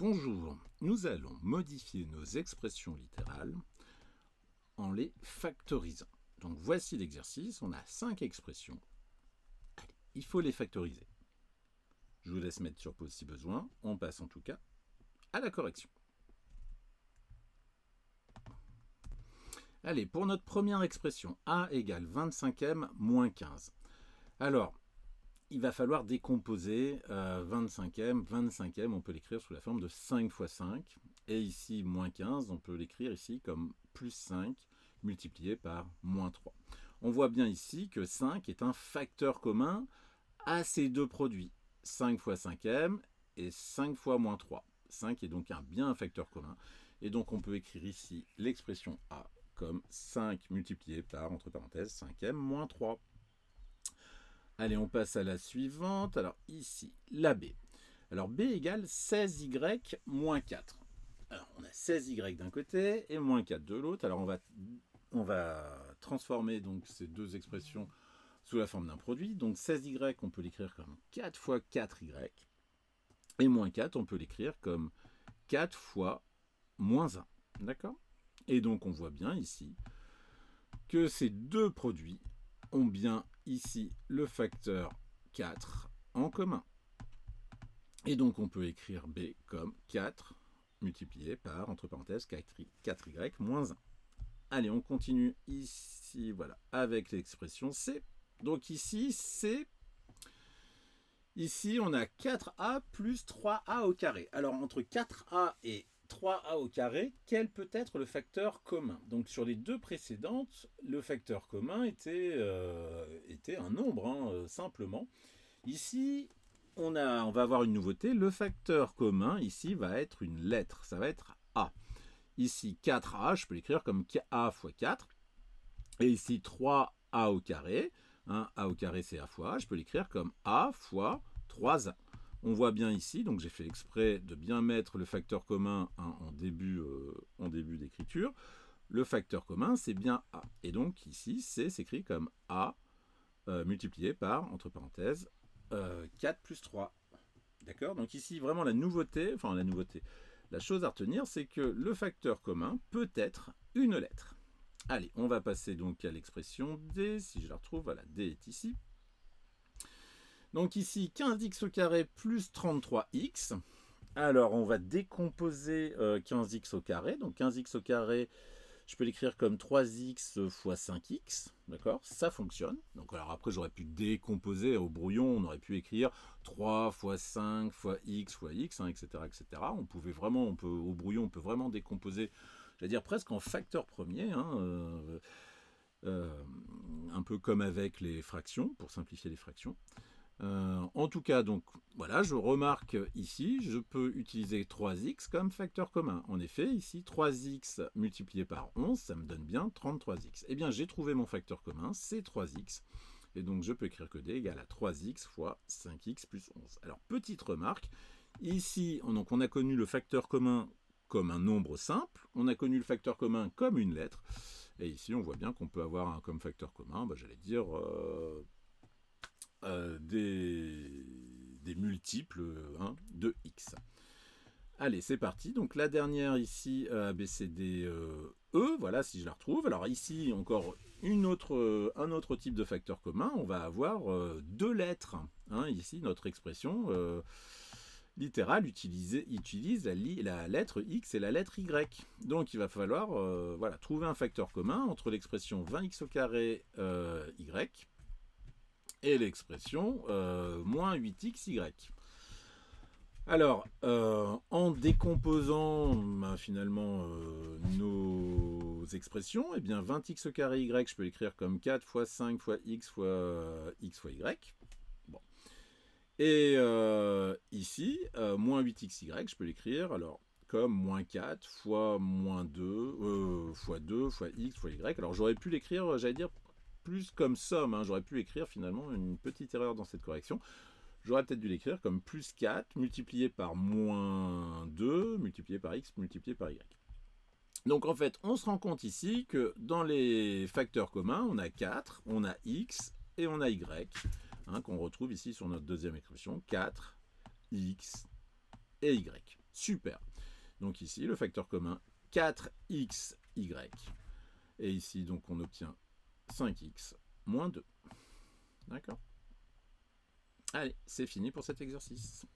Bonjour, nous allons modifier nos expressions littérales en les factorisant. Donc voici l'exercice, on a 5 expressions. Allez, il faut les factoriser. Je vous laisse mettre sur pause si besoin, on passe en tout cas à la correction. Allez, pour notre première expression, a égale 25e moins 15. Alors, il va falloir décomposer 25e. 25e, on peut l'écrire sous la forme de 5 fois 5. Et ici, moins 15, on peut l'écrire ici comme plus 5 multiplié par moins 3. On voit bien ici que 5 est un facteur commun à ces deux produits. 5 fois 5e et 5 fois moins 3. 5 est donc bien un facteur commun. Et donc on peut écrire ici l'expression a comme 5 multiplié par, entre parenthèses, 5e moins 3. Allez, on passe à la suivante. Alors ici, la B. Alors B égale 16y moins 4. Alors on a 16y d'un côté et moins 4 de l'autre. Alors on va transformer donc ces deux expressions sous la forme d'un produit. Donc 16y, on peut l'écrire comme 4 fois 4y. Et moins 4, on peut l'écrire comme 4 fois moins 1. D'accord ? Et donc on voit bien ici que ces deux produits ont bien ici le facteur 4 en commun. Et donc on peut écrire B comme 4 multiplié par, entre parenthèses, 4y moins 1. Allez, on continue ici, voilà, avec l'expression C. Donc ici, C, ici on a 4a plus 3a au carré. Alors entre 4a et 3a au carré, quel peut être le facteur commun? Donc sur les deux précédentes, le facteur commun était un nombre, simplement. Ici, on va avoir une nouveauté. Le facteur commun, ici, va être une lettre. Ça va être A. Ici, 4a, je peux l'écrire comme a fois 4. Et ici, 3a au carré. A au carré, c'est a fois A. Je peux l'écrire comme a fois 3a. On voit bien ici, donc j'ai fait exprès de bien mettre le facteur commun en début d'écriture. Le facteur commun, c'est bien a. Et donc ici, C s'écrit comme a multiplié par, entre parenthèses, 4 plus 3. D'accord ? Donc ici, vraiment la nouveauté, la chose à retenir, c'est que le facteur commun peut être une lettre. Allez, on va passer donc à l'expression D, si je la retrouve, voilà, D est ici. Donc ici, 15x au carré plus 33x. Alors, on va décomposer 15x au carré. Donc 15x au carré, je peux l'écrire comme 3x fois 5x, d'accord? Ça fonctionne. Donc alors après, j'aurais pu décomposer au brouillon, on aurait pu écrire 3 fois 5 fois x, etc., etc. Au brouillon, on peut vraiment décomposer, j'allais dire presque en facteur premier, un peu comme avec les fractions, pour simplifier les fractions. En tout cas, donc voilà, je remarque ici, je peux utiliser 3x comme facteur commun. En effet, ici, 3x multiplié par 11, ça me donne bien 33x. Eh bien, j'ai trouvé mon facteur commun, c'est 3x. Et donc, je peux écrire que D égale à 3x fois 5x plus 11. Alors, petite remarque, ici, on a connu le facteur commun comme un nombre simple, on a connu le facteur commun comme une lettre, et ici, on voit bien qu'on peut avoir comme facteur commun, j'allais dire... des multiples de x. Allez, c'est parti. Donc la dernière ici, A, B, C, D, E, voilà, si je la retrouve. Alors ici, encore un autre type de facteur commun. On va avoir deux lettres. Ici, notre expression littérale utilise la lettre X et la lettre Y. Donc il va falloir trouver un facteur commun entre l'expression 20x au carré Y et l'expression moins 8xy. Alors, en décomposant finalement nos expressions, eh bien 20x au carré y, je peux l'écrire comme 4 fois 5 fois x fois y. Bon. Et ici, moins 8xy, je peux l'écrire alors comme moins 4 fois moins 2 fois 2 fois x fois y. Alors j'aurais pu l'écrire, j'allais dire, plus comme somme, j'aurais pu écrire finalement une petite erreur dans cette correction. J'aurais peut-être dû l'écrire comme plus 4 multiplié par moins 2 multiplié par x multiplié par y. Donc en fait, on se rend compte ici que dans les facteurs communs, on a 4, on a x et on a y, qu'on retrouve ici sur notre deuxième expression, 4, x et y. Super. Donc ici, le facteur commun 4xy. Et ici, donc, on obtient 5x moins 2. D'accord. Allez, c'est fini pour cet exercice.